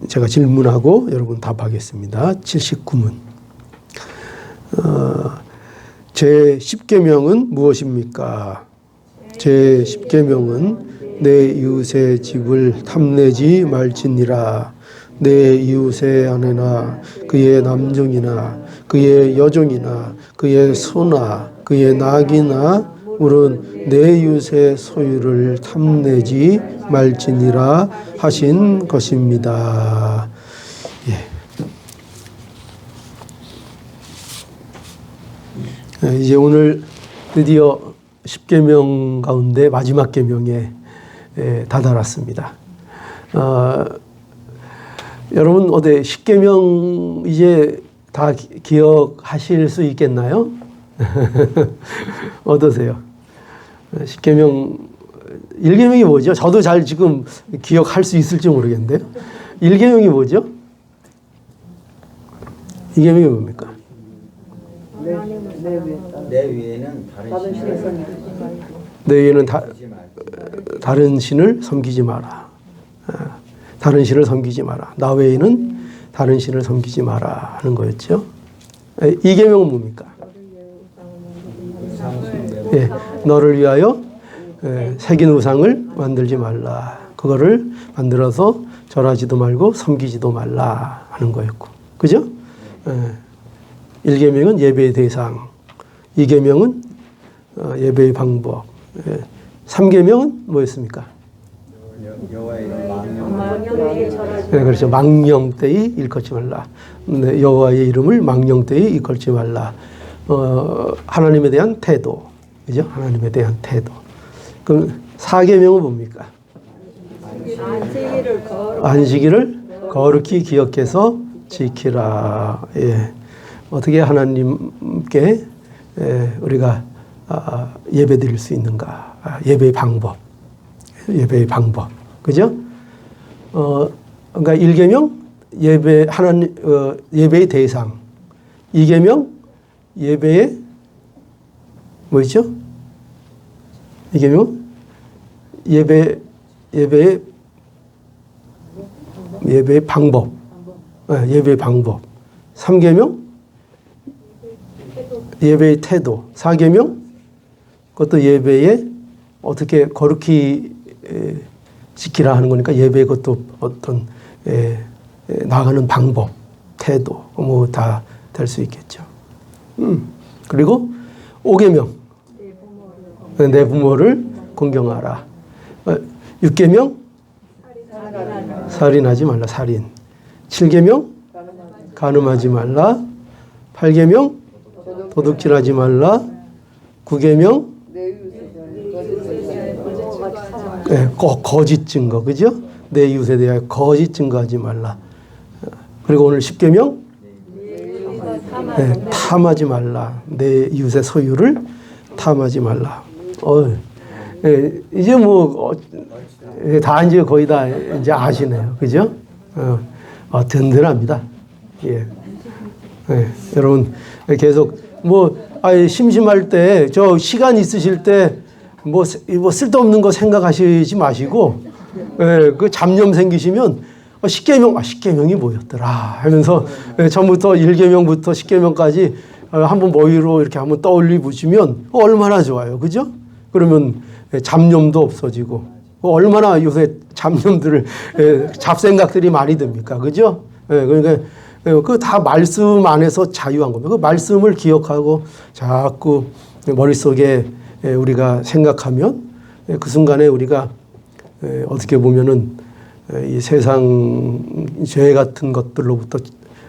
제가 질문하고 여러분 답하겠습니다. 79문. 제 10계명은 무엇입니까? 제 10계명은 내 이웃의 집을 탐내지 말지니라. 내 이웃의 아내나 그의 남종이나 그의 여종이나 그의 소나 그의 낙이나 물은 내 이웃의 소유를 탐내지 말지니라 하신 것입니다. 예. 이제 오늘 드디어 10계명 가운데 마지막 계명에 다다랐습니다. 여러분 어디 10계명 이제 다 기억하실 수 있겠나요? 어떠세요? 10계명 1계명이 뭐죠? 저도 잘 지금 기억할 수 있을지 모르겠는데요. 1계명이 뭐죠? 2계명이 뭡니까? 내 위에는 다른 신을 내 위에는 다른 신을 섬기지 마라. 다른 신을 섬기지 마라. 나 외에는 다른 신을 섬기지 마라 하는 거였죠. 2계명은 뭡니까? 예, 너를 위하여 새긴 우상을 만들지 말라. 그거를 만들어서 절하지도 말고 섬기지도 말라 하는 거였고, 그죠? 1계명은 예배의 대상, 2계명은 예배의 방법, 3계명은 뭐였습니까? 여호와의 네, 그렇죠. 망령되이 일컫지 말라. 네, 여호와의 이름을 망령되이 일컬지 말라. 하나님에 대한 태도, 그죠? 하나님에 대한 태도. 그럼 4계명은 뭡니까? 안식일을 거룩히 기억해서 지키라. 예. 어떻게 하나님께 우리가 예배 드릴 수 있는가? 예배의 방법. 예배의 방법. 그죠? 그러니까 1계명 예배의 대상. 2계명 예배의 뭐였죠? 2계명 예배의 방법. 예배의 방법. 3계명 예배의 태도. 4계명 그것도 예배에 어떻게 거룩히 지키라 하는 거니까 예배의 것도 어떤 나가는 방법, 태도 뭐 다 될 수 있겠죠. 그리고 5계명 내 부모를 공경하라. 6계명 살인하지 말라. 살인. 7계명 간음하지 말라. 8계명 도둑질하지 말라. 9계명 거짓 증거, 그죠? 내 이웃에 대하여 거짓 증거하지 말라. 그리고 오늘 10계명 탐하지 말라. 내 이웃의 소유를 탐하지 말라. 이제 뭐 다 이제 거의 다 이제 아시네요, 그죠? 든든합니다. 예. 여러분 계속 뭐 심심할 때 저 시간 있으실 때 뭐 쓸데없는 거 생각하시지 마시고 그 잡념 생기시면 10계명이 뭐였더라 하면서 처음부터 1계명부터 10계명까지 한번 머리로 이렇게 한번 떠올리 보시면 얼마나 좋아요, 그죠? 그러면 잡념도 없어지고 얼마나 요새 잡념들을 잡생각들이 많이 듭니까, 그죠? 그러니까 그 다 말씀 안에서 자유한 겁니다. 그 말씀을 기억하고 자꾸 머릿속에 우리가 생각하면 그 순간에 우리가 어떻게 보면은 이 세상 죄 같은 것들로부터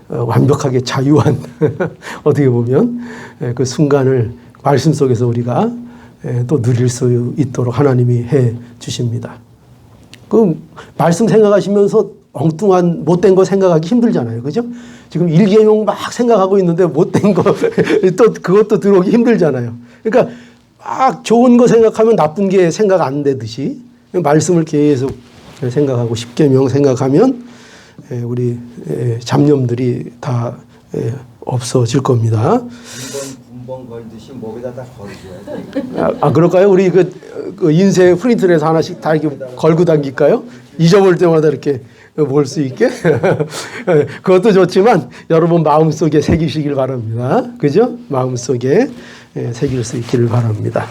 완벽하게 자유한 어떻게 보면 그 순간을 말씀 속에서 우리가 또 누릴 수 있도록 하나님이 해 주십니다. 그 말씀 생각하시면서 엉뚱한 못된 거 생각하기 힘들잖아요, 그죠? 지금 1계명 막 생각하고 있는데 못된 거 또 그것도 들어오기 힘들잖아요. 그러니까 막 좋은 거 생각하면 나쁜 게 생각 안 되듯이 말씀을 계속 생각하고 10계명 생각하면 우리 잡념들이 다 없어질 겁니다. 군번 걸듯이 목에다 다 걸어줘야 돼. 그럴까요? 우리 그 인쇄 프린트를 해서 하나씩 다 이렇게 걸고 다닐까요? 잊어버릴 때마다 이렇게 볼 수 있게. 그것도 좋지만 여러분 마음속에 새기시길 바랍니다. 그죠? 마음속에 새길 수 있기를 바랍니다.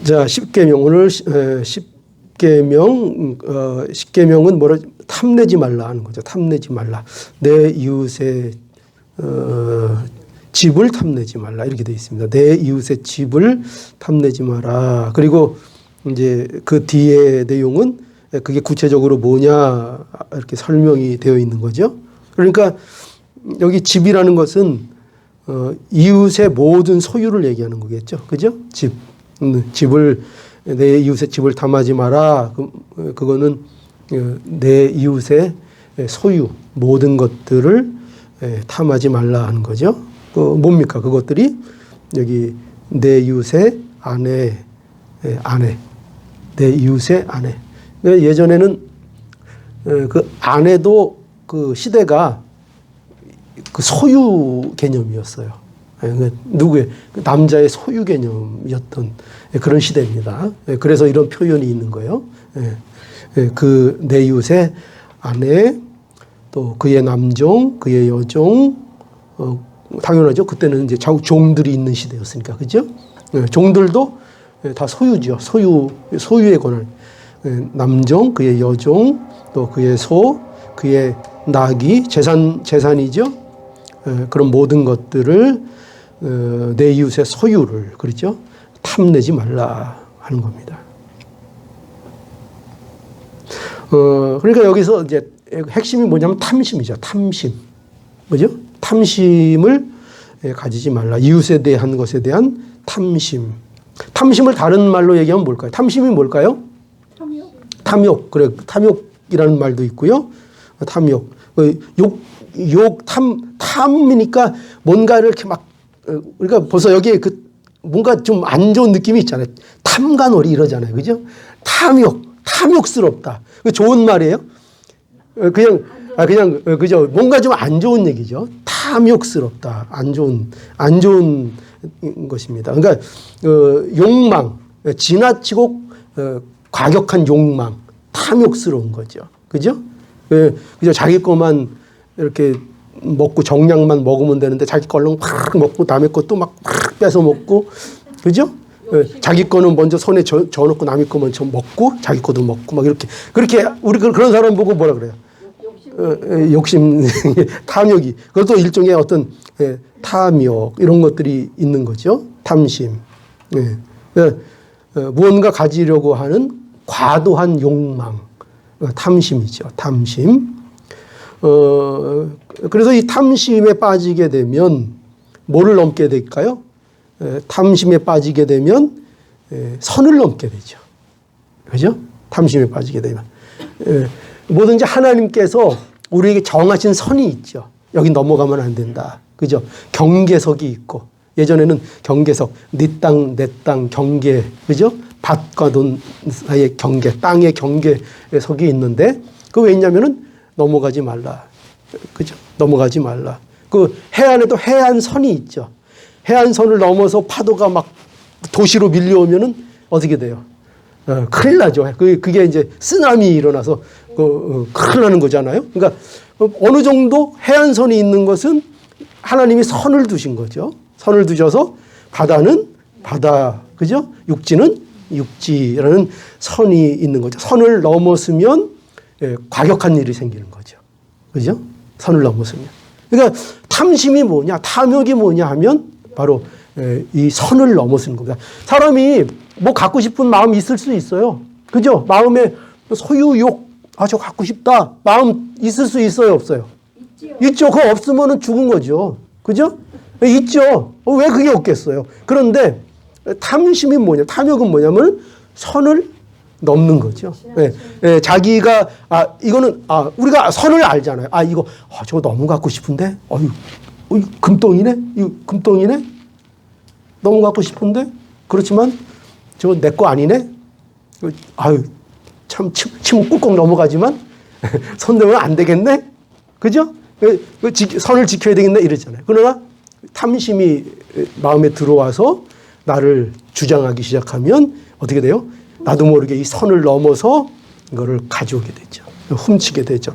자, 10계명. 오늘 10계명, 10계명은 뭐라, 탐내지 말라 하는 거죠. 탐내지 말라. 내 이웃의 집을 탐내지 말라. 이렇게 되어 있습니다. 내 이웃의 집을 탐내지 마라. 그리고 이제 그 뒤에 내용은 그게 구체적으로 뭐냐 이렇게 설명이 되어 있는 거죠. 그러니까 여기 집이라는 것은 이웃의 모든 소유를 얘기하는 거겠죠. 그죠? 집. 집을, 내 이웃의 집을 탐하지 마라. 그거는 내 이웃의 소유, 모든 것들을 탐하지 말라 하는 거죠. 뭡니까? 그것들이 여기 내 이웃의 아내, 내 이웃의 아내. 예전에는 그 아내도 그 시대가 그 소유 개념이었어요. 누구의 남자의 소유 개념이었던 그런 시대입니다. 그래서 이런 표현이 있는 거예요. 그 내 이웃의 아내, 또 그의 남종, 그의 여종, 당연하죠. 그때는 이제 종들이 있는 시대였으니까, 그죠? 종들도 다 소유죠. 소유의 권한. 남종, 그의 여종, 또 그의 소, 그의 나귀, 재산이죠. 그런 모든 것들을 내 이웃의 소유를, 그렇죠? 탐내지 말라 하는 겁니다. 그러니까 여기서 이제 핵심이 뭐냐면 탐심이죠. 탐심. 뭐죠? 탐심을 가지지 말라. 이웃에 대한 것에 대한 탐심. 탐심을 다른 말로 얘기하면 뭘까요? 탐심이 뭘까요? 탐욕. 그래, 탐욕이라는 말도 있고요. 탐욕. 탐이니까 뭔가를 이렇게 막, 우리가 벌써 여기에 그 뭔가 좀 안 좋은 느낌이 있잖아요. 탐관오리 이러잖아요. 그죠? 탐욕스럽다. 좋은 말이에요? 그냥, 그죠? 뭔가 좀 안 좋은 얘기죠. 탐욕스럽다. 안 좋은 것입니다. 그러니까, 욕망, 지나치고, 과격한 욕망, 탐욕스러운 거죠. 그죠? 그죠? 자기 것만 이렇게 먹고 정량만 먹으면 되는데 자기 걸로 팍 먹고 남의 것도 막 뺏어 먹고, 그죠? 자기 거는 먼저 손에 져놓고 남의 거 먼저 먹고 자기 거도 먹고 막 이렇게. 그렇게 우리 그런 사람 보고 뭐라 그래요? 욕심, 탐욕이. 그것도 일종의 어떤 탐욕 이런 것들이 있는 거죠. 탐심. 무언가 가지려고 하는 과도한 욕망, 탐심이죠. 탐심. 그래서 이 탐심에 빠지게 되면 뭐를 넘게 될까요? 탐심에 빠지게 되면 선을 넘게 되죠. 그죠? 탐심에 빠지게 되면. 뭐든지 하나님께서 우리에게 정하신 선이 있죠. 여기 넘어가면 안 된다. 그죠? 경계석이 있고, 예전에는 경계석, 네 땅, 내 땅, 경계, 그죠? 밭과 돈 사이의 경계, 땅의 경계석이 있는데, 그거 왜 있냐면은 넘어가지 말라. 그죠? 넘어가지 말라. 그 해안에도 해안선이 있죠. 해안선을 넘어서 파도가 막 도시로 밀려오면은 어떻게 돼요? 큰일 나죠. 그게 이제 쓰나미 일어나서 큰일 나는 거잖아요. 그러니까 어느 정도 해안선이 있는 것은 하나님이 선을 두신 거죠. 선을 두셔서 바다는 바다, 그죠? 육지는 육지라는 선이 있는 거죠. 선을 넘었으면 과격한 일이 생기는 거죠. 그죠? 선을 넘었으면. 그러니까 탐심이 뭐냐, 탐욕이 뭐냐 하면 바로 이 선을 넘어서는 겁니다. 사람이 뭐 갖고 싶은 마음이 있을 수 있어요. 그죠? 마음에 소유욕, 저 갖고 싶다. 마음 있을 수 있어요, 없어요? 있죠. 그거 없으면 죽은 거죠. 그죠? 있죠. 왜 그게 없겠어요? 그런데 탐심이 뭐냐, 탐욕은 뭐냐면 선을 넘는 거죠. 자기가, 이거는, 우리가 선을 알잖아요. 이거, 저거 너무 갖고 싶은데? 금덩이네? 이거 금덩이네? 너무 갖고 싶은데? 그렇지만, 저거 내 거 아니네? 참, 침 꾹꾹 넘어가지만, 손 대면 안 되겠네? 그죠? 선을 지켜야 되겠네? 이러잖아요. 그러나, 탐심이 마음에 들어와서 나를 주장하기 시작하면, 어떻게 돼요? 나도 모르게 이 선을 넘어서 이거를 가져오게 되죠. 훔치게 되죠.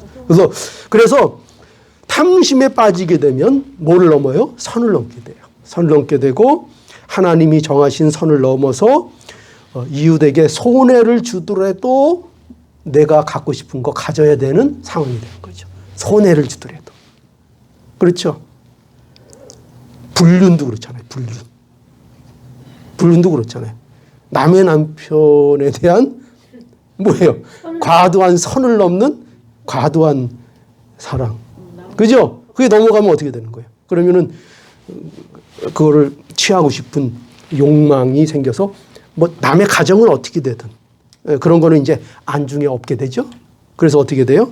그래서 탐심에 빠지게 되면 뭐를 넘어요? 선을 넘게 돼요. 선을 넘게 되고 하나님이 정하신 선을 넘어서 이웃에게 손해를 주더라도 내가 갖고 싶은 거 가져야 되는 상황이 되는 거죠. 손해를 주더라도. 그렇죠. 불륜도 그렇잖아요. 불륜도 그렇잖아요. 남의 남편에 대한 뭐예요? 과도한 선을 넘는 과도한 사랑. 그죠? 그게 넘어가면 어떻게 되는 거예요? 그러면은 그거를 취하고 싶은 욕망이 생겨서 뭐 남의 가정은 어떻게 되든 그런 거는 이제 안중에 없게 되죠. 그래서 어떻게 돼요?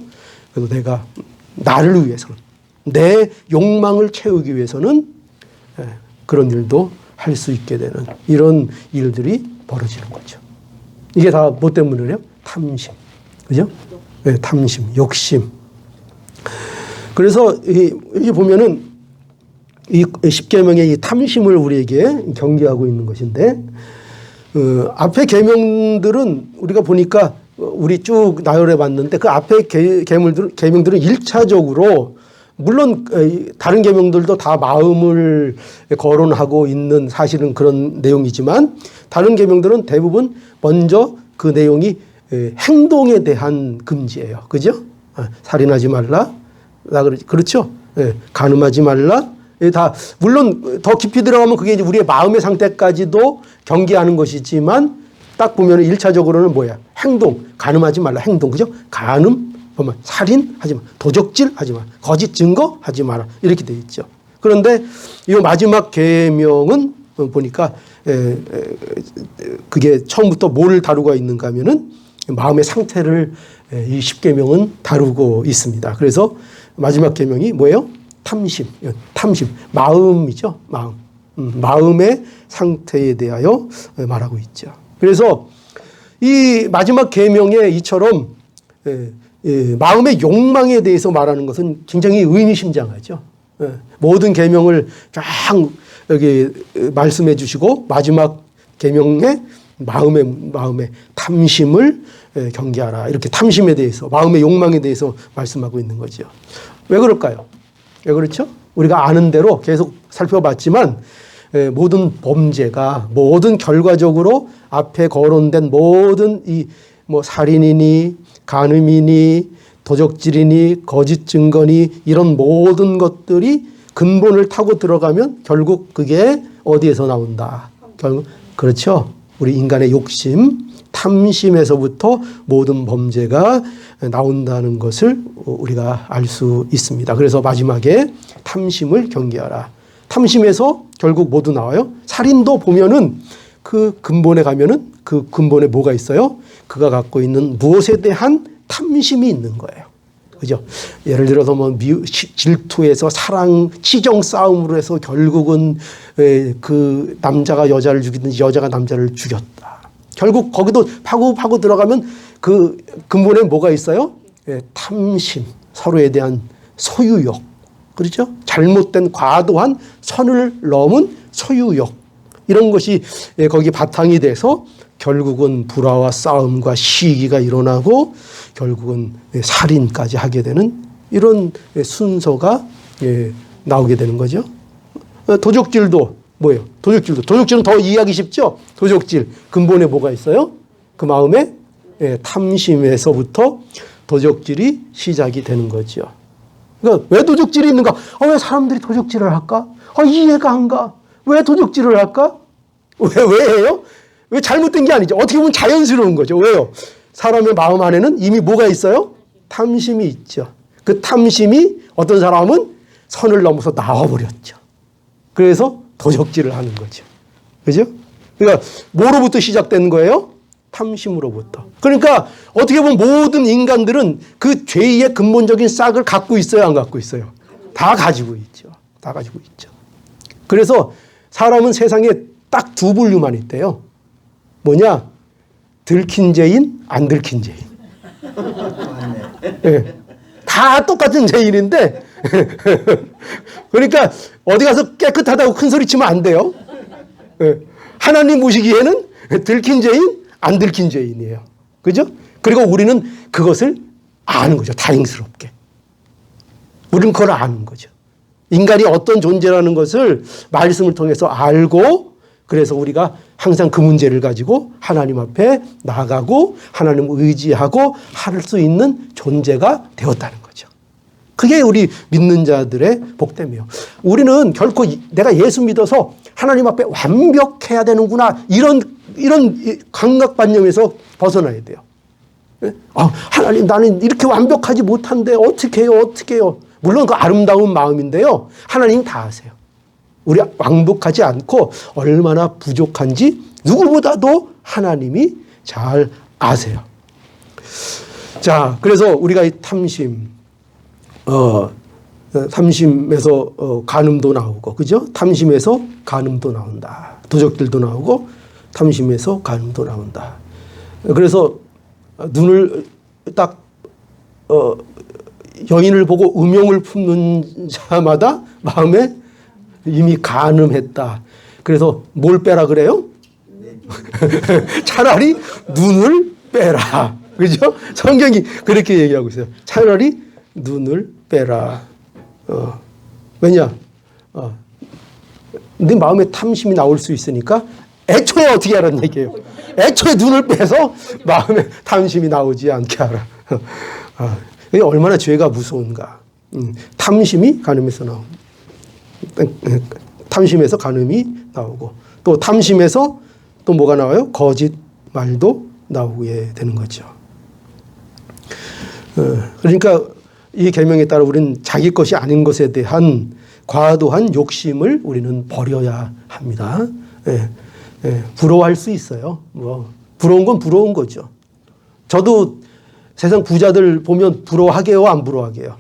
그래서 내가 나를 위해서는 내 욕망을 채우기 위해서는 그런 일도 할 수 있게 되는 이런 일들이 벌어지는 거죠. 이게 다 뭐 때문이래요? 탐심. 그죠? 네, 탐심, 욕심. 그래서 여기 보면은 이 십계명의 이 탐심을 우리에게 경계하고 있는 것인데 앞에 계명들은 우리가 보니까 우리 쭉 나열해 봤는데 그 앞에 계명들은 1차적으로 물론 다른 계명들도 다 마음을 거론하고 있는 사실은 그런 내용이지만 다른 계명들은 대부분 먼저 그 내용이 행동에 대한 금지예요. 그죠? 살인하지 말라. 그렇죠? 간음하지 말라. 다 물론 더 깊이 들어가면 그게 이제 우리의 마음의 상태까지도 경계하는 것이지만 딱 보면 1차적으로는 뭐야? 행동. 간음하지 말라. 행동. 그죠? 간음, 살인하지 마. 도적질 하지 마. 거짓 증거 하지 마라. 이렇게 되어 있죠. 그런데 이 마지막 계명은 보니까 그게 처음부터 뭘 다루고 있는가 하면은 마음의 상태를 이 십계명은 다루고 있습니다. 그래서 마지막 계명이 뭐예요? 탐심. 마음이죠. 마음의 상태에 대하여 말하고 있죠. 그래서 이 마지막 계명에 이처럼 마음의 욕망에 대해서 말하는 것은 굉장히 의미심장하죠. 모든 계명을 쫙 여기 말씀해 주시고 마지막 계명에 마음의 탐심을 경계하라. 이렇게 탐심에 대해서 마음의 욕망에 대해서 말씀하고 있는 거죠. 왜 그럴까요? 왜 그렇죠? 우리가 아는 대로 계속 살펴봤지만 모든 범죄가 모든 결과적으로 앞에 거론된 모든 이 뭐 살인이니 간음이니 도적질이니 거짓 증거니 이런 모든 것들이 근본을 타고 들어가면 결국 그게 어디에서 나온다? 결국 그렇죠. 우리 인간의 욕심, 탐심에서부터 모든 범죄가 나온다는 것을 우리가 알 수 있습니다. 그래서 마지막에 탐심을 경계하라. 탐심에서 결국 모두 나와요. 살인도 보면은 그 근본에 가면은 그 근본에 뭐가 있어요? 그가 갖고 있는 무엇에 대한 탐심이 있는 거예요. 그죠? 예를 들어서 뭐 질투에서 사랑, 치정 싸움으로 해서 결국은 그 남자가 여자를 죽이든지 여자가 남자를 죽였다. 결국 거기도 파고 들어가면 그 근본에 뭐가 있어요? 탐심, 서로에 대한 소유욕. 그렇죠? 잘못된 과도한 선을 넘은 소유욕. 이런 것이 거기 바탕이 돼서 결국은 불화와 싸움과 시기가 일어나고 결국은 살인까지 하게 되는 이런 순서가 나오게 되는 거죠. 도적질도 뭐예요? 도적질은 더 이해하기 쉽죠? 도적질 근본에 뭐가 있어요? 그 마음에 탐심에서부터 도적질이 시작이 되는 거죠. 그러니까 왜 도적질이 있는가? 왜 사람들이 도적질을 할까? 이해가 안 가. 왜 도적질을 할까? 왜 해요? 왜 잘못된 게 아니죠. 어떻게 보면 자연스러운 거죠. 왜요? 사람의 마음 안에는 이미 뭐가 있어요? 탐심이 있죠. 그 탐심이 어떤 사람은 선을 넘어서 나와버렸죠. 그래서 도적질을 하는 거죠. 그죠? 그러니까 뭐로부터 시작된 거예요? 탐심으로부터. 그러니까 어떻게 보면 모든 인간들은 그 죄의 근본적인 싹을 갖고 있어요, 안 갖고 있어요? 다 가지고 있죠. 다 가지고 있죠. 그래서 사람은 세상에 딱 두 분류만 있대요. 뭐냐? 들킨 죄인, 안 들킨 죄인. 네. 다 똑같은 죄인인데 그러니까 어디 가서 깨끗하다고 큰 소리 치면 안 돼요. 하나님 보시기에는 들킨 죄인, 안 들킨 죄인이에요. 그죠? 그리고 우리는 그것을 아는 거죠. 다행스럽게. 우리는 그걸 아는 거죠. 인간이 어떤 존재라는 것을 말씀을 통해서 알고 그래서 우리가 항상 그 문제를 가지고 하나님 앞에 나아가고 하나님을 의지하고 할 수 있는 존재가 되었다는 거죠. 그게 우리 믿는 자들의 복됨이에요. 우리는 결코 내가 예수 믿어서 하나님 앞에 완벽해야 되는구나 이런 강박관념에서 벗어나야 돼요. 하나님 나는 이렇게 완벽하지 못한데 어떻게 해요? 물론 그 아름다운 마음인데요. 하나님 다 아세요. 우리 왕복하지 않고 얼마나 부족한지 누구보다도 하나님이 잘 아세요. 자, 그래서 우리가 이 탐심에서 간음도 나오고, 그죠? 탐심에서 간음도 나온다. 도적들도 나오고, 탐심에서 간음도 나온다. 그래서 눈을 딱, 여인을 보고 음욕을 품는 자마다 마음에 이미 간음했다. 그래서 뭘 빼라 그래요? 차라리 눈을 빼라. 그죠? 성경이 그렇게 얘기하고 있어요. 차라리 눈을 빼라. 왜냐? 네 마음에 탐심이 나올 수 있으니까 애초에 어떻게 하라는 얘기예요. 애초에 눈을 빼서 마음에 탐심이 나오지 않게 하라. 이게 얼마나 죄가 무서운가. 탐심이 간음에서 나옵니다. 탐심에서 간음이 나오고 또 탐심에서 또 뭐가 나와요? 거짓말도 나오게 되는 거죠. 그러니까 이 계명에 따라 우리는 자기 것이 아닌 것에 대한 과도한 욕심을 우리는 버려야 합니다. 부러워할 수 있어요. 뭐 부러운 건 부러운 거죠. 저도 세상 부자들 보면 부러워하게요, 안 부러워하게요?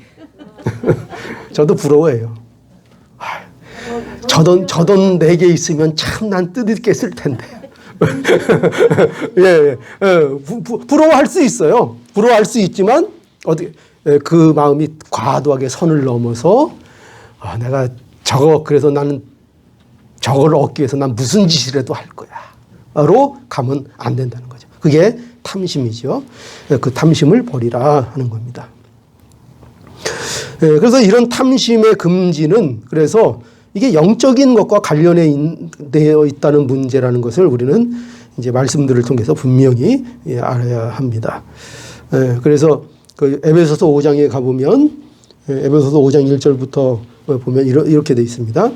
저도 부러워해요. 저 돈 4개 있으면 참 난 뜻있게 쓸 텐데. 부러워할 수 있어요. 부러워할 수 있지만 어떻게 그 마음이 과도하게 선을 넘어서 내가 그래서 나는 저걸 얻기 위해서 난 무슨 짓이라도 할 거야로 가면 안 된다는 거죠. 그게 탐심이죠. 그 탐심을 버리라 하는 겁니다. 그래서 이런 탐심의 금지는 그래서 이게 영적인 것과 관련되어 있다는 문제라는 것을 우리는 이제 말씀들을 통해서 분명히 알아야 합니다. 그래서 그 에베소서 5장에 가보면 에베소서 5장 1절부터 보면 이렇게 되어 있습니다.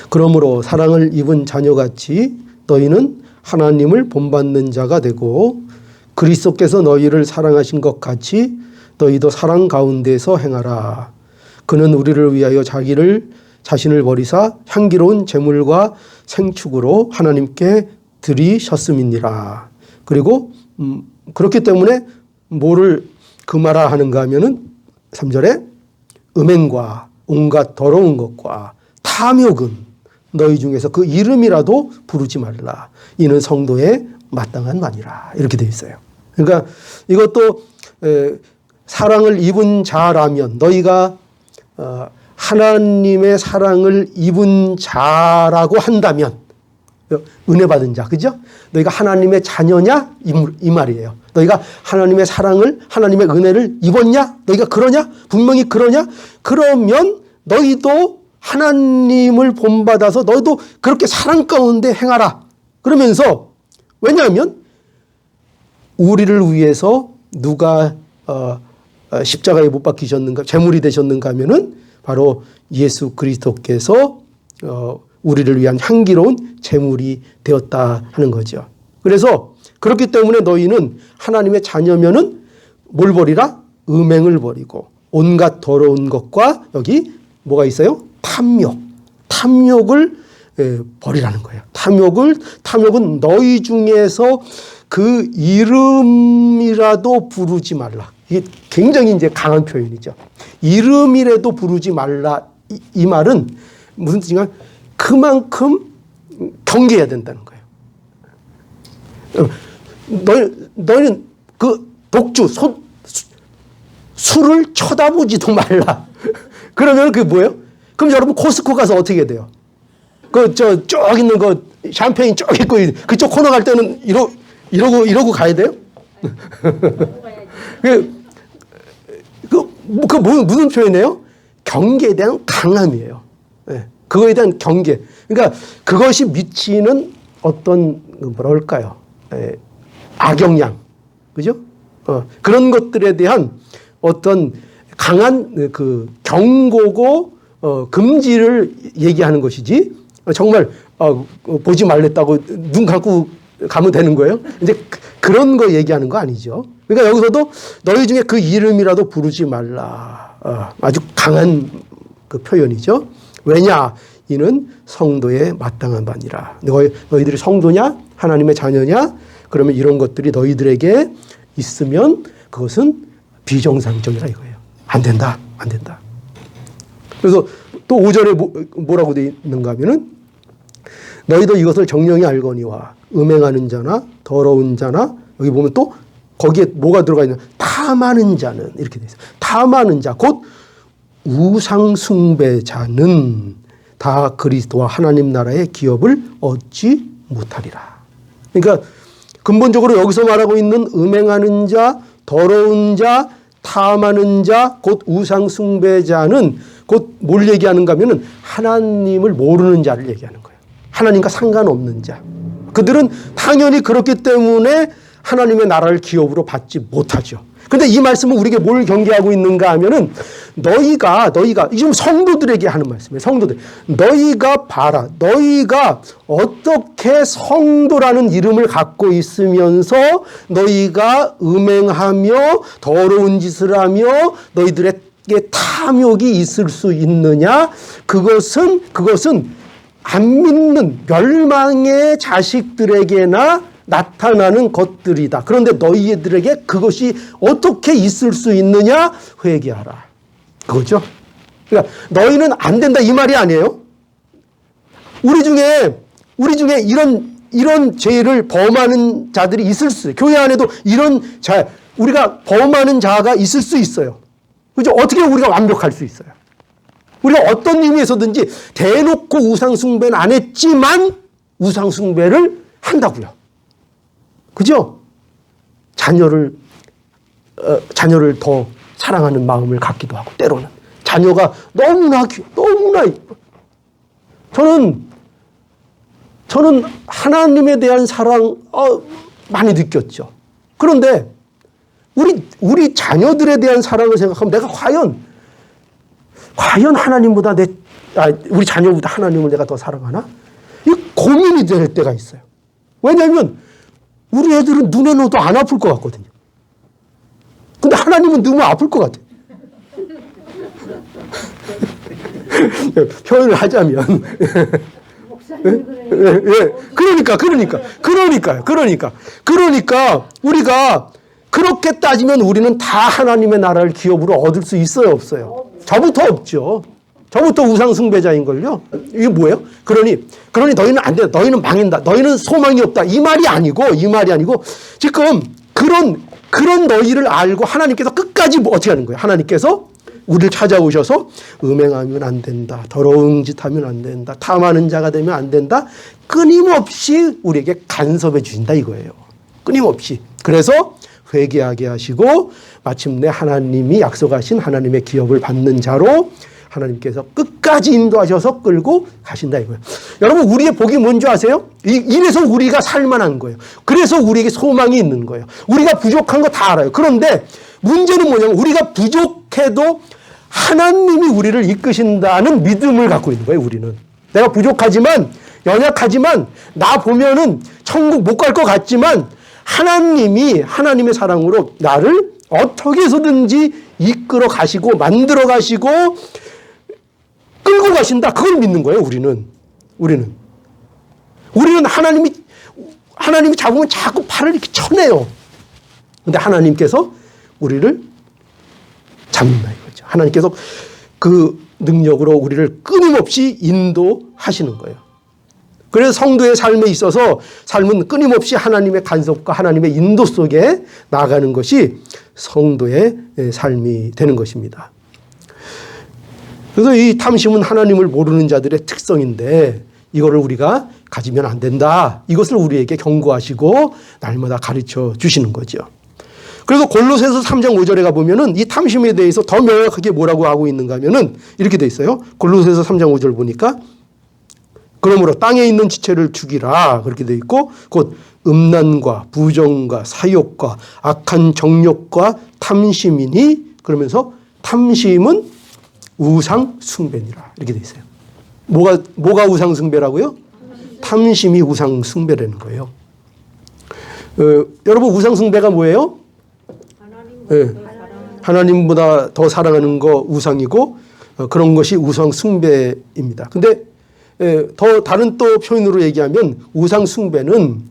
그러므로 사랑을 입은 자녀같이 너희는 하나님을 본받는 자가 되고 그리스도께서 너희를 사랑하신 것 같이 너희도 사랑 가운데서 행하라. 그는 우리를 위하여 자신을 버리사 향기로운 제물과 생축으로 하나님께 드리셨음이니라. 그리고 그렇기 때문에 뭐를 금하라 하는가 하면은 3절에 음행과 온갖 더러운 것과 탐욕은 너희 중에서 그 이름이라도 부르지 말라. 이는 성도의 마땅한 말이라. 이렇게 되어 있어요. 그러니까 이것도 사랑을 입은 자라면 너희가 하나님의 사랑을 입은 자라고 한다면 은혜 받은 자, 그죠? 너희가 하나님의 자녀냐? 이 말이에요. 너희가 하나님의 사랑을, 하나님의 은혜를 입었냐? 너희가 그러냐? 분명히 그러냐? 그러면 너희도 하나님을 본받아서 너희도 그렇게 사랑 가운데 행하라. 그러면서 왜냐하면 우리를 위해서 누가 십자가에 못 박히셨는가, 제물이 되셨는가 하면은 바로 예수 그리스도께서 우리를 위한 향기로운 제물이 되었다 하는 거죠. 그래서 그렇기 때문에 너희는 하나님의 자녀면은 뭘 버리라? 음행을 버리고 온갖 더러운 것과 여기 뭐가 있어요? 탐욕을 버리라는 거예요. 탐욕은 너희 중에서 그 이름이라도 부르지 말라. 이게 굉장히 이제 강한 표현이죠. 이름이라도 부르지 말라. 이 말은 무슨 뜻인가? 그만큼 경계해야 된다는 거예요. 너희는 그 독주, 술을 쳐다보지도 말라. 그러면 그게 뭐예요? 그럼 여러분 코스코 가서 어떻게 돼요? 쭉 있는 샴페인 쭉 있고 그쪽 코너 갈 때는 이러고 가야 돼요? 무슨 표현이에요? 경계에 대한 강함이에요. 예, 그거에 대한 경계. 그러니까 그것이 미치는 어떤 뭐랄까요? 악영향, 그죠? 그런 것들에 대한 어떤 강한 그 경고고 금지를 얘기하는 것이지 정말 보지 말랬다고 눈 감고 가면 되는 거예요. 이제 그런 거 얘기하는 거 아니죠. 그러니까 여기서도 너희 중에 그 이름이라도 부르지 말라. 아주 강한 그 표현이죠. 왜냐? 이는 성도의 마땅한 바니라. 너희들이 성도냐? 하나님의 자녀냐? 그러면 이런 것들이 너희들에게 있으면 그것은 비정상적이라 이거예요. 안 된다. 안 된다. 그래서 또 5절에 뭐라고 되어 있는가 하면은 너희도 이것을 정령이 알거니와 음행하는 자나 더러운 자나 여기 보면 또 거기에 뭐가 들어가 있냐 탐하는 자는 이렇게 되어 있어요. 탐하는 자 곧 우상 숭배자는 다 그리스도와 하나님 나라의 기업을 얻지 못하리라. 그러니까 근본적으로 여기서 말하고 있는 음행하는 자, 더러운 자, 탐하는 자, 곧 우상 숭배자는 곧 뭘 얘기하는가 하면은 하나님을 모르는 자를 얘기하는 거예요. 하나님과 상관없는 자. 그들은 당연히 그렇기 때문에 하나님의 나라를 기업으로 받지 못하죠. 근데 이 말씀은 우리에게 뭘 경계하고 있는가 하면은 너희가 지금 성도들에게 하는 말씀이에요. 성도들. 너희가 봐라. 너희가 어떻게 성도라는 이름을 갖고 있으면서 너희가 음행하며 더러운 짓을 하며 너희들에게 탐욕이 있을 수 있느냐? 그것은 안 믿는 멸망의 자식들에게나 나타나는 것들이다. 그런데 너희들에게 그것이 어떻게 있을 수 있느냐? 회개하라. 그거죠. 그러니까 너희는 안 된다 이 말이 아니에요. 우리 중에 이런 죄를 범하는 자들이 있을 수 있어요. 교회 안에도 우리가 범하는 자가 있을 수 있어요. 그죠? 어떻게 우리가 완벽할 수 있어요? 우리가 어떤 의미에서든지 대놓고 우상숭배는 안 했지만 우상숭배를 한다고요. 그죠? 자녀를 더 사랑하는 마음을 갖기도 하고 때로는 자녀가 너무나 이뻐. 저는 하나님에 대한 사랑 많이 느꼈죠. 그런데 우리 자녀들에 대한 사랑을 생각하면 내가 과연 하나님보다 우리 자녀보다 하나님을 내가 더 사랑하나? 이 고민이 될 때가 있어요. 왜냐하면 우리 애들은 눈에 넣어도 안 아플 것 같거든요. 근데 하나님은 넣으면 아플 것 같아요. 표현을 하자면. 그러니까 우리가 그렇게 따지면 우리는 다 하나님의 나라를 기업으로 얻을 수 있어요, 없어요? 저부터 없죠. 저부터 우상숭배자인걸요. 이게 뭐예요? 그러니 너희는 안 된다. 너희는 망한다. 너희는 소망이 없다. 이 말이 아니고 지금 그런 너희를 알고 하나님께서 끝까지 어떻게 하는 거예요? 하나님께서 우리를 찾아오셔서 음행하면 안 된다. 더러운 짓 하면 안 된다. 탐하는 자가 되면 안 된다. 끊임없이 우리에게 간섭해 주신다 이거예요. 끊임없이. 그래서 회개하게 하시고 마침내 하나님이 약속하신 하나님의 기업을 받는 자로 하나님께서 끝까지 인도하셔서 끌고 가신다 이거예요. 여러분 우리의 복이 뭔지 아세요? 이래서 우리가 살만한 거예요. 그래서 우리에게 소망이 있는 거예요. 우리가 부족한 거 다 알아요. 그런데 문제는 뭐냐면 우리가 부족해도 하나님이 우리를 이끄신다는 믿음을 갖고 있는 거예요. 우리는. 내가 부족하지만 연약하지만 나 보면은 천국 못 갈 것 같지만 하나님이 하나님의 사랑으로 나를 어떻게 해서든지 이끌어 가시고 만들어 가시고 끌고 가신다. 그걸 믿는 거예요, 우리는 하나님이 잡으면 자꾸 팔을 이렇게 쳐내요. 근데 하나님께서 우리를 잡는다 이거죠. 하나님께서 그 능력으로 우리를 끊임없이 인도하시는 거예요. 그래서 성도의 삶에 있어서 삶은 끊임없이 하나님의 간섭과 하나님의 인도 속에 나아가는 것이 성도의 삶이 되는 것입니다. 그래서 이 탐심은 하나님을 모르는 자들의 특성인데 이거를 우리가 가지면 안 된다. 이것을 우리에게 경고하시고 날마다 가르쳐 주시는 거죠. 그래서 골로새서 3장 5절에 가보면은 이 탐심에 대해서 더 명확하게 뭐라고 하고 있는가 하면은 이렇게 돼 있어요. 골로새서 3장 5절 보니까 그러므로 땅에 있는 지체를 죽이라 그렇게 돼 있고 곧 음란과 부정과 사욕과 악한 정욕과 탐심이니 그러면서 탐심은 우상 숭배니라 이렇게 돼 있어요. 뭐가 우상 숭배라고요? 탐심이 우상 숭배라는 거예요. 여러분 우상 숭배가 뭐예요? 하나님보다 더 사랑하는 거 우상이고 그런 것이 우상 숭배입니다. 근데 더 다른 또 표현으로 얘기하면 우상 숭배는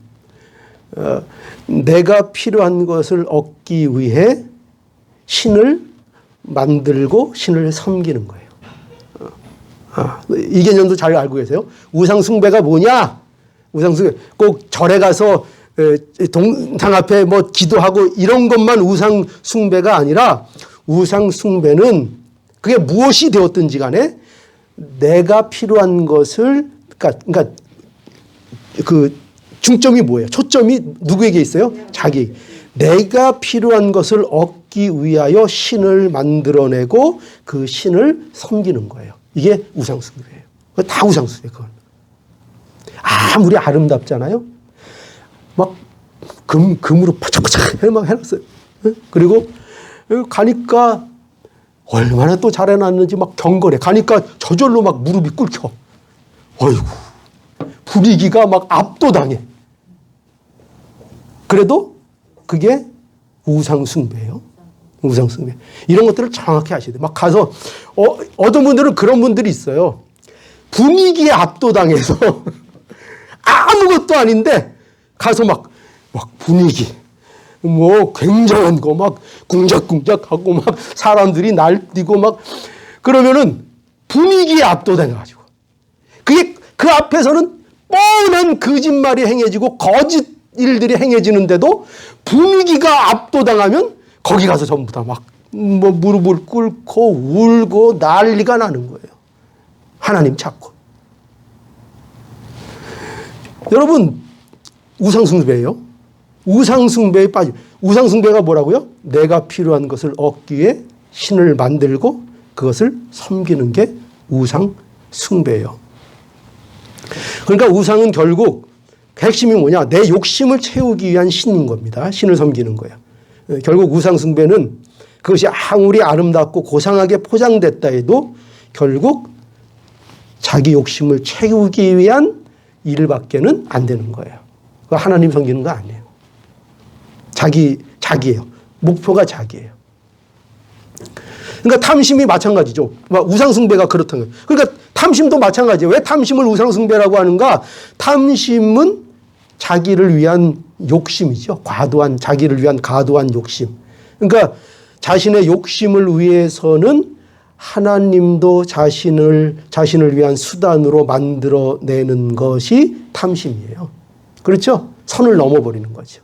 내가 필요한 것을 얻기 위해 신을 만들고 신을 섬기는 거예요. 이 개념도 잘 알고 계세요? 우상 숭배가 뭐냐? 우상 숭배 꼭 절에 가서 동상 앞에 뭐 기도하고 이런 것만 우상 숭배가 아니라 우상 숭배는 그게 무엇이 되었든지 간에 내가 필요한 것을 그러니까 그 중점이 뭐예요? 초점이 누구에게 있어요? 자기. 내가 필요한 것을 얻기 위하여 신을 만들어내고 그 신을 섬기는 거예요. 이게 우상 숭배예요. 다 우상 숭배 그건. 아무리 아름답잖아요. 막 금으로 바짝바짝 막 해놨어요. 그리고 가니까 얼마나 또 잘 해놨는지 막 경건해. 가니까 저절로 막 무릎이 꿇혀. 어이구 분위기가 막 압도당해. 그래도 그게 우상 숭배예요. 우상 숭배. 이런 것들을 정확히 아셔야 돼요. 막 가서 어떤 분들은 그런 분들이 있어요. 분위기에 압도당해서 아무것도 아닌데 가서 막 분위기 뭐 굉장한 거 막 궁작궁작하고 막 사람들이 날뛰고 막 그러면은 분위기에 압도돼가지고 그게 그 앞에서는 뻔한 거짓말이 행해지고 거짓 일들이 행해지는데도 분위기가 압도당하면 거기 가서 전부 다 막 뭐 무릎을 꿇고 울고 난리가 나는 거예요. 하나님 찾고. 여러분 우상숭배예요. 우상숭배에 빠져. 우상숭배가 뭐라고요? 내가 필요한 것을 얻기 위해 신을 만들고 그것을 섬기는 게 우상숭배예요. 그러니까 우상은 결국 핵심이 뭐냐? 내 욕심을 채우기 위한 신인 겁니다. 신을 섬기는 거예요. 결국 우상숭배는 그것이 아무리 아름답고 고상하게 포장됐다 해도 결국 자기 욕심을 채우기 위한 일밖에는 안 되는 거예요. 하나님 섬기는 거 아니에요. 자기예요. 목표가 자기예요. 그러니까 탐심이 마찬가지죠. 우상숭배가 그렇다는 거예요. 그러니까 탐심도 마찬가지예요. 왜 탐심을 우상숭배라고 하는가? 탐심은 자기를 위한 욕심이죠. 자기를 위한 과도한 욕심. 그러니까 자신의 욕심을 위해서는 하나님도 자신을 위한 수단으로 만들어내는 것이 탐심이에요. 그렇죠? 선을 넘어버리는 거죠.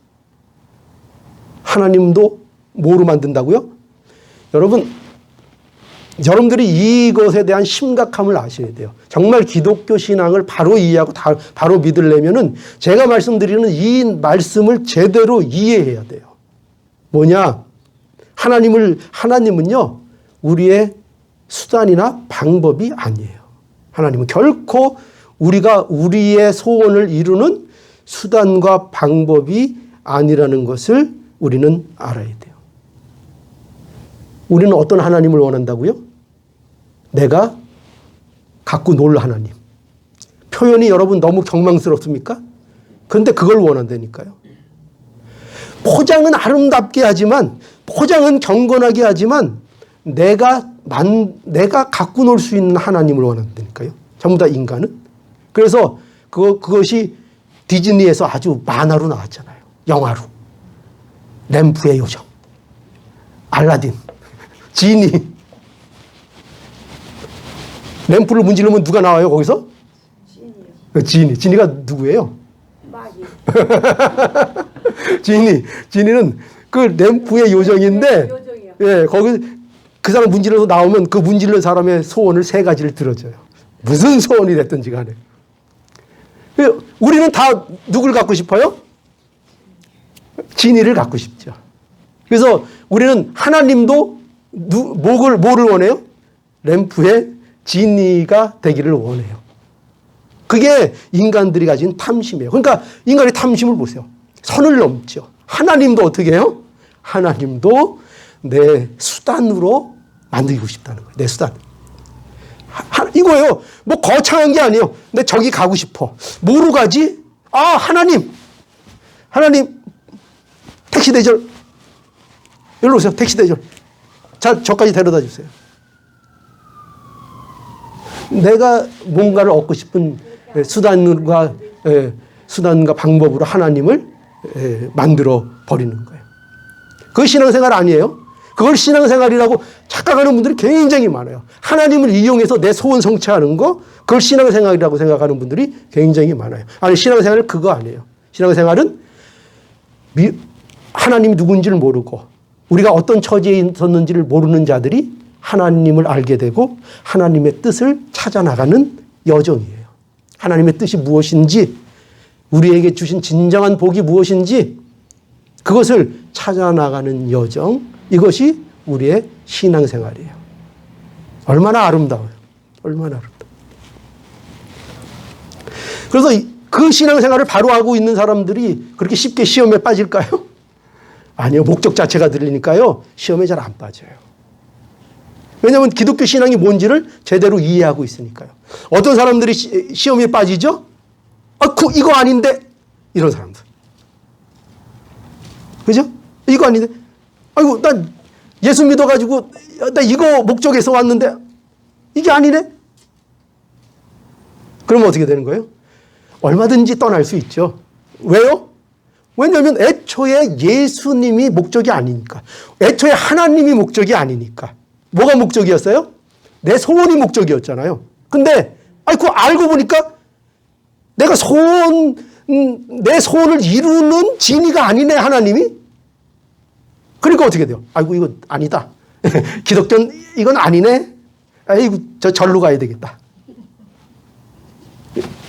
하나님도 뭐로 만든다고요? 여러분들이 이것에 대한 심각함을 아셔야 돼요. 정말 기독교 신앙을 바로 이해하고 바로 믿으려면은 제가 말씀드리는 이 말씀을 제대로 이해해야 돼요. 뭐냐? 하나님은요, 우리의 수단이나 방법이 아니에요. 하나님은 결코 우리가 우리의 소원을 이루는 수단과 방법이 아니라는 것을 우리는 알아야 돼요. 우리는 어떤 하나님을 원한다고요? 내가 갖고 놀 하나님. 표현이 여러분 너무 경망스럽습니까? 그런데 그걸 원한다니까요. 포장은 아름답게 하지만, 포장은 경건하게 하지만 내가 갖고 놀 수 있는 하나님을 원한다니까요. 전부 다 인간은. 그래서 그것이 디즈니에서 아주 만화로 나왔잖아요. 영화로. 램프의 요정, 알라딘, 지니. 램프를 문지르면 누가 나와요 거기서? 지니요. 지니가 누구예요? 마귀. 지니는 그 램프의 요정인데, 예, 거기 그 사람 문질러서 나오면 그 문질러 사람의 소원을 3가지를 들어줘요. 무슨 소원이 됐든지 간에. 우리는 다 누굴 갖고 싶어요? 지니를 갖고 싶죠. 그래서 우리는 하나님도 뭐를 원해요? 램프의 진이가 되기를 원해요. 그게 인간들이 가진 탐심이에요. 그러니까 인간의 탐심을 보세요. 선을 넘죠. 하나님도 어떻게 해요? 하나님도 내 수단으로 만들고 싶다는 거예요. 내 수단. 이거예요. 뭐 거창한 게 아니에요. 근데 저기 가고 싶어. 뭐로 가지? 하나님, 택시 대절. 여기로 오세요. 택시 대절. 자, 저까지 데려다 주세요. 내가 뭔가를 얻고 싶은 수단과 방법으로 하나님을 만들어 버리는 거예요. 그거 신앙생활 아니에요? 그걸 신앙생활이라고 착각하는 분들이 굉장히 많아요. 하나님을 이용해서 내 소원 성취하는 거, 그걸 신앙생활이라고 생각하는 분들이 굉장히 많아요. 아니, 신앙생활은 그거 아니에요. 신앙생활은 하나님이 누군지를 모르고 우리가 어떤 처지에 있었는지를 모르는 자들이 하나님을 알게 되고 하나님의 뜻을 찾아나가는 여정이에요. 하나님의 뜻이 무엇인지, 우리에게 주신 진정한 복이 무엇인지 그것을 찾아나가는 여정, 이것이 우리의 신앙생활이에요. 얼마나 아름다워요. 얼마나 아름다워요. 그래서 그 신앙생활을 바로 하고 있는 사람들이 그렇게 쉽게 시험에 빠질까요? 아니요. 목적 자체가 들리니까요. 시험에 잘 안 빠져요. 왜냐하면 기독교 신앙이 뭔지를 제대로 이해하고 있으니까요. 어떤 사람들이 시험에 빠지죠? 이거 아닌데? 이런 사람들. 그죠? 이거 아닌데? 아이고, 난 예수 믿어가지고, 나 이거 목적에서 왔는데, 이게 아니네? 그러면 어떻게 되는 거예요? 얼마든지 떠날 수 있죠. 왜요? 왜냐하면 애초에 예수님이 목적이 아니니까. 애초에 하나님이 목적이 아니니까. 뭐가 목적이었어요? 내 소원이 목적이었잖아요. 근데, 그거 알고 보니까 내가 내 소원을 이루는 진의가 아니네, 하나님이? 그러니까 어떻게 돼요? 이거 아니다. 기독교는 이건 아니네. 저 절로 가야 되겠다.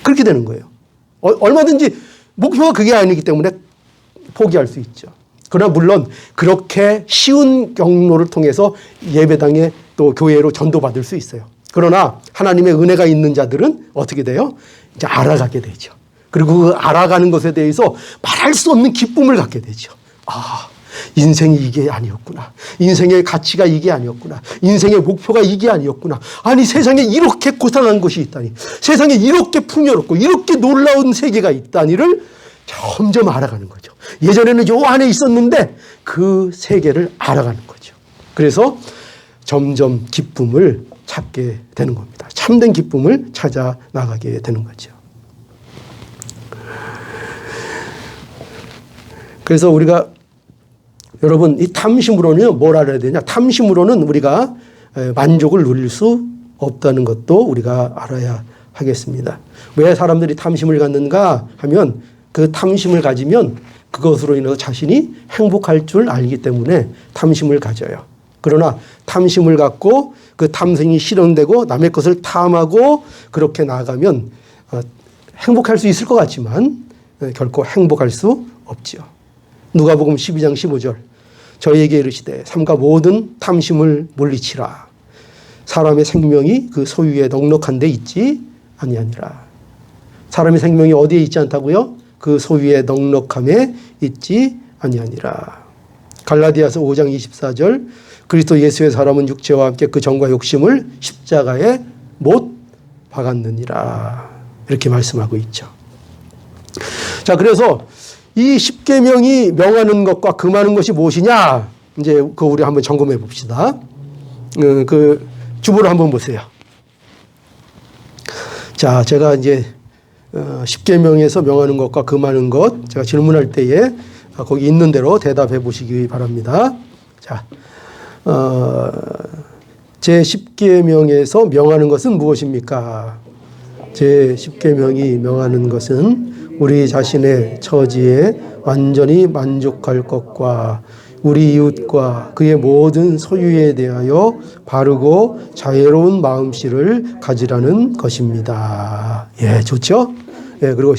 그렇게 되는 거예요. 얼마든지 목표가 그게 아니기 때문에 포기할 수 있죠. 그러나 물론 그렇게 쉬운 경로를 통해서 예배당에 또 교회로 전도받을 수 있어요. 그러나 하나님의 은혜가 있는 자들은 어떻게 돼요? 이제 알아가게 되죠. 그리고 그 알아가는 것에 대해서 말할 수 없는 기쁨을 갖게 되죠. 인생이 이게 아니었구나. 인생의 가치가 이게 아니었구나. 인생의 목표가 이게 아니었구나. 아니, 세상에 이렇게 고상한 것이 있다니. 세상에 이렇게 풍요롭고 이렇게 놀라운 세계가 있다니를 점점 알아가는 거죠. 예전에는 요 안에 있었는데 그 세계를 알아가는 거죠. 그래서 점점 기쁨을 찾게 되는 겁니다. 참된 기쁨을 찾아 나가게 되는 거죠. 그래서 우리가 여러분, 이 탐심으로는 뭘 알아야 되냐? 탐심으로는 우리가 만족을 누릴 수 없다는 것도 우리가 알아야 하겠습니다. 왜 사람들이 탐심을 갖는가 하면 그 탐심을 가지면 그것으로 인해서 자신이 행복할 줄 알기 때문에 탐심을 가져요. 그러나 탐심을 갖고 그 탐심이 실현되고 남의 것을 탐하고 그렇게 나아가면 행복할 수 있을 것 같지만 결코 행복할 수 없죠. 누가복음 12장 15절. 저희에게 이르시되 삼가 모든 탐심을 물리치라. 사람의 생명이 그 소유에 넉넉한 데 있지 아니하니라. 사람의 생명이 어디에 있지 않다고요? 그 소유의 넉넉함에 있지 아니하니라. 갈라디아서 5장 24절. 그리스도 예수의 사람은 육체와 함께 그 정과 욕심을 십자가에 못 박았느니라. 이렇게 말씀하고 있죠. 자, 그래서 이 십계명이 명하는 것과 금하는 것이 무엇이냐? 이제 그거 우리 한번 점검해 봅시다. 그 주보를 한번 보세요. 자, 제가 이제 십계명에서 명하는 것과 금하는 것, 제가 질문할 때에 거기 있는 대로 대답해 보시기 바랍니다. 자, 제 십계명에서 명하는 것은 무엇입니까? 제 십계명이 명하는 것은 우리 자신의 처지에 완전히 만족할 것과 우리 이웃과 그의 모든 소유에 대하여 바르고 자애로운 마음씨를 가지라는 것입니다. 예, 좋죠? 예, 그리고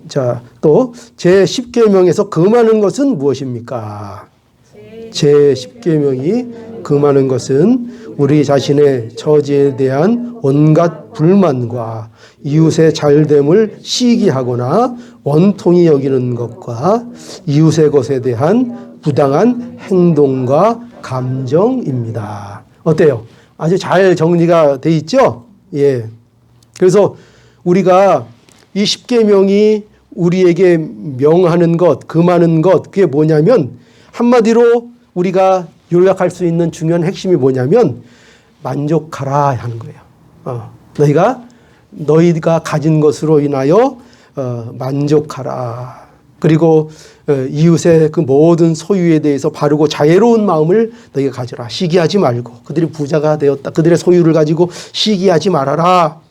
자, 또 제 십계명에서 금하는 것은 무엇입니까? 제10계명이 금하는 것은 우리 자신의 처지에 대한 온갖 불만과 이웃의 잘됨을 시기하거나 원통이 여기는 것과 이웃의 것에 대한 부당한 행동과 감정입니다. 어때요? 아주 잘 정리가 돼 있죠? 예. 그래서 우리가 이 10계명이 우리에게 명하는 것, 금하는 것, 그게 뭐냐면 한마디로 우리가 요약할 수 있는 중요한 핵심이 뭐냐면 만족하라 하는 거예요. 너희가 가진 것으로 인하여 만족하라. 그리고 이웃의 그 모든 소유에 대해서 바르고 자애로운 마음을 너희가 가져라. 시기하지 말고 그들이 부자가 되었다. 그들의 소유를 가지고 시기하지 말아라.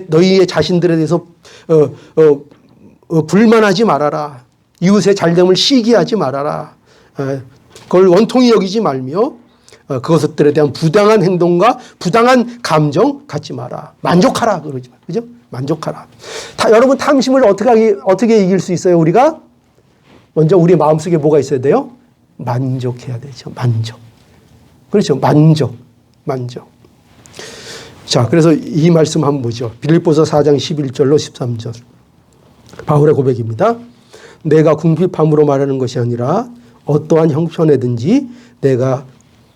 너희의 자신들에 대해서 불만하지 말아라. 이웃의 잘됨을 시기하지 말아라. 그걸 원통이 여기지 말며 그것들에 대한 부당한 행동과 부당한 감정 갖지 마라. 만족하라 그러지 마. 그죠? 만족하라. 여러분 탐심을 어떻게 이길 수 있어요? 우리가 먼저 우리 마음속에 뭐가 있어야 돼요? 만족해야 되죠. 만족. 그렇죠. 만족. 자, 그래서 이 말씀 한번 보죠. 빌립보서 4장 11절로 13절. 바울의 고백입니다. 내가 궁핍함으로 말하는 것이 아니라 어떠한 형편에든지 내가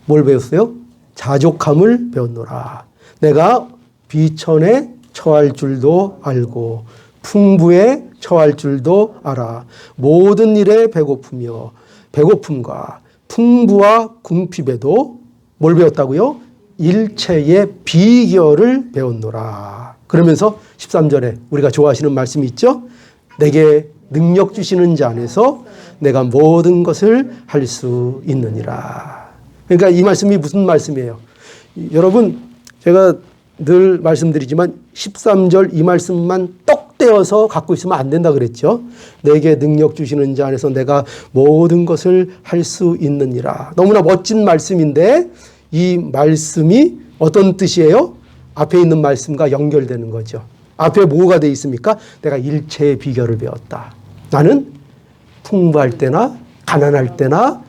뭘 배웠어요? 자족함을 배웠노라. 내가 비천에 처할 줄도 알고 풍부에 처할 줄도 알아. 모든 일에 배고픔과 풍부와 궁핍에도 뭘 배웠다고요? 일체의 비결을 배웠노라. 그러면서 13절에 우리가 좋아하시는 말씀이 있죠? 내게 능력 주시는 자 안에서 내가 모든 것을 할 수 있느니라. 그러니까 이 말씀이 무슨 말씀이에요? 여러분 제가 늘 말씀드리지만 13절 이 말씀만 떡 떼어서 갖고 있으면 안 된다 그랬죠. 내게 능력 주시는 자 안에서 내가 모든 것을 할 수 있느니라. 너무나 멋진 말씀인데 이 말씀이 어떤 뜻이에요? 앞에 있는 말씀과 연결되는 거죠. 앞에 뭐가 돼 있습니까? 내가 일체의 비결을 배웠다. 나는 풍부할 때나 가난할 때나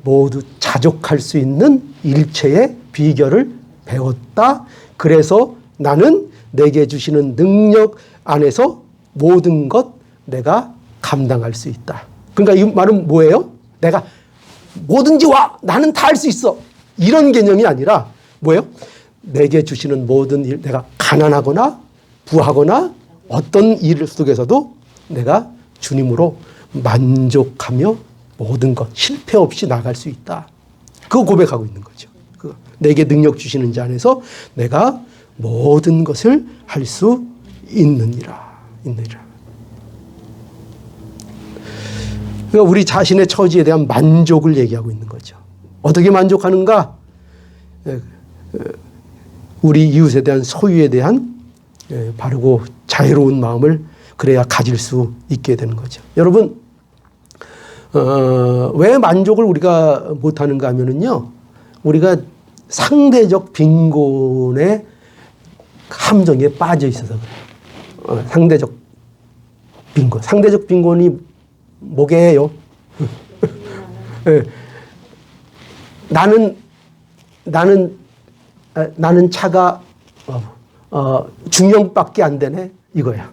모두 자족할 수 있는 일체의 비결을 배웠다. 그래서 나는 내게 주시는 능력 안에서 모든 것 내가 감당할 수 있다. 그러니까 이 말은 뭐예요? 내가 뭐든지 와! 나는 다 할 수 있어! 이런 개념이 아니라 뭐예요? 내게 주시는 모든 일, 내가 가난하거나 부하거나 어떤 일 속에서도 내가 주님으로 만족하며 모든 것 실패 없이 나갈 수 있다. 그거 고백하고 있는 거죠. 내게 능력 주시는 자 안에서 내가 모든 것을 할 수 있느니라. 그러니까 우리 자신의 처지에 대한 만족을 얘기하고 있는 거죠. 어떻게 만족하는가? 우리 이웃에 대한 소유에 대한 바르고 자유로운 마음을 그래야 가질 수 있게 되는 거죠. 여러분, 왜 만족을 우리가 못하는가 하면은요, 우리가 상대적 빈곤의 함정에 빠져 있어서 그래요. 상대적 빈곤. 상대적 빈곤이 뭐게요? 네. 나는 차가 중형밖에 안 되네 이거야.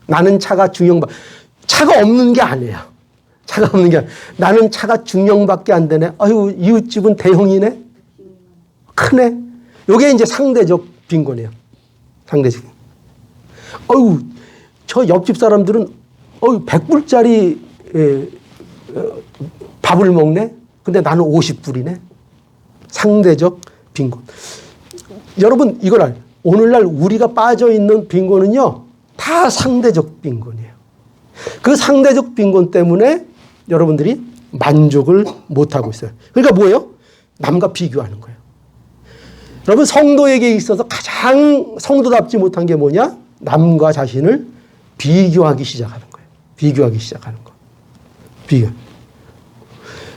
나는 차가 차가 없는 게 아니에요. 차가 없는 게 아니라 나는 차가 중형밖에 안 되네. 아유 이웃집은 대형이네. 크네. 요게 이제 상대적 빈곤이에요. 상대적. 아유 저 옆집 사람들은 100불짜리 밥을 먹네. 근데 나는 50불이네. 상대적 빈곤. 여러분 이걸 오늘날 우리가 빠져 있는 빈곤은요 다 상대적 빈곤이에요. 그 상대적 빈곤 때문에 여러분들이 만족을 못하고 있어요. 그러니까 뭐예요? 남과 비교하는 거예요. 여러분 성도에게 있어서 가장 성도답지 못한 게 뭐냐? 남과 자신을 비교하기 시작하는 거예요. 비교하기 시작하는 거. 비교.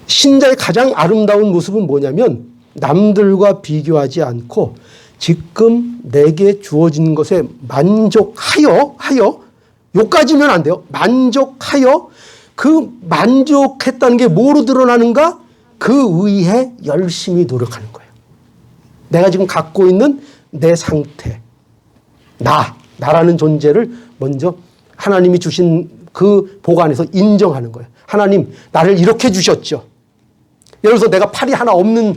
신자의 가장 아름다운 모습은 뭐냐면 남들과 비교하지 않고 지금 내게 주어진 것에 만족하여 요까지면 안 돼요. 만족하여 그 만족했다는 게 뭐로 드러나는가? 그 위에 열심히 노력하는 거예요. 내가 지금 갖고 있는 내 상태, 나라는 존재를 먼저 하나님이 주신 그 복 안에서 인정하는 거예요. 하나님, 나를 이렇게 주셨죠. 예를 들어서 내가 팔이 하나 없는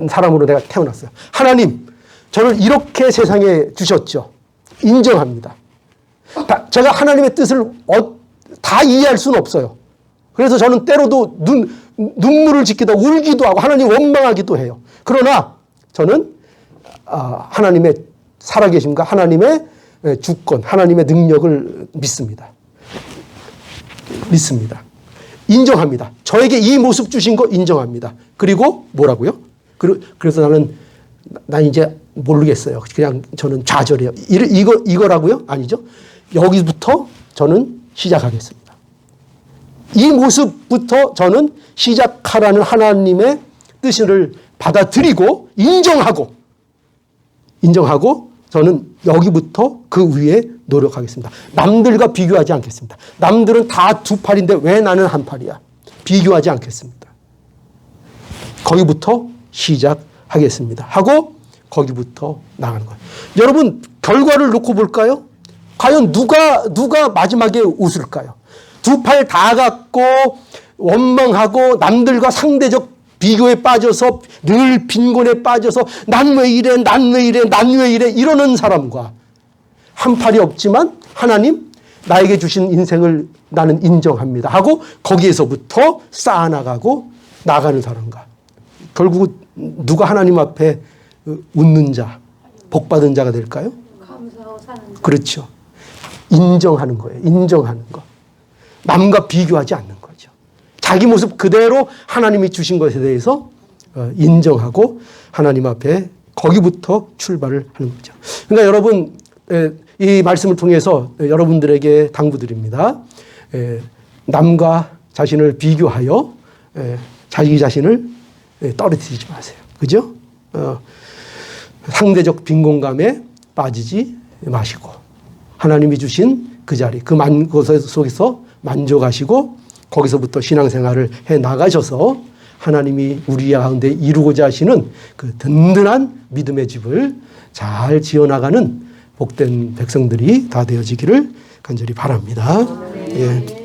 사람으로 내가 태어났어요. 하나님, 저를 이렇게 세상에 주셨죠. 인정합니다. 제가 하나님의 뜻을 다 이해할 수는 없어요. 그래서 저는 때로도 눈물을 짓기도 하고 울기도 하고 하나님 원망하기도 해요. 그러나 저는 하나님의 살아계심과 하나님의 주권, 하나님의 능력을 믿습니다. 인정합니다. 저에게 이 모습 주신 거 인정합니다. 그리고 뭐라고요? 그래서 난 이제 모르겠어요. 그냥 저는 좌절해요. 이거라고요? 아니죠. 여기부터 저는 시작하겠습니다. 이 모습부터 저는 시작하라는 하나님의 뜻을 받아들이고 인정하고 저는 여기부터 그 위에 노력하겠습니다. 남들과 비교하지 않겠습니다. 남들은 다 두 팔인데 왜 나는 한 팔이야? 비교하지 않겠습니다. 거기부터 시작하겠습니다. 하고 거기부터 나가는 거예요. 여러분, 결과를 놓고 볼까요? 과연 누가 마지막에 웃을까요? 두 팔 다 갖고 원망하고 남들과 상대적 비교에 빠져서 늘 빈곤에 빠져서 난 왜 이래 이러는 사람과 한 팔이 없지만 하나님 나에게 주신 인생을 나는 인정합니다 하고 거기에서부터 쌓아나가고 나가는 사람과 결국 누가 하나님 앞에 웃는 자, 복받은 자가 될까요? 감사하고 사는 자. 그렇죠. 인정하는 거예요. 인정하는 거. 남과 비교하지 않는 거죠. 자기 모습 그대로 하나님이 주신 것에 대해서 인정하고 하나님 앞에 거기부터 출발을 하는 거죠. 그러니까 여러분, 이 말씀을 통해서 여러분들에게 당부드립니다. 남과 자신을 비교하여 자기 자신을 떨어뜨리지 마세요. 그죠? 상대적 빈곤감에 빠지지 마시고 하나님이 주신 그 자리, 그 곳 속에서 만족하시고 거기서부터 신앙생활을 해 나가셔서 하나님이 우리 가운데 이루고자 하시는 그 든든한 믿음의 집을 잘 지어나가는 복된 백성들이 다 되어지기를 간절히 바랍니다. 예.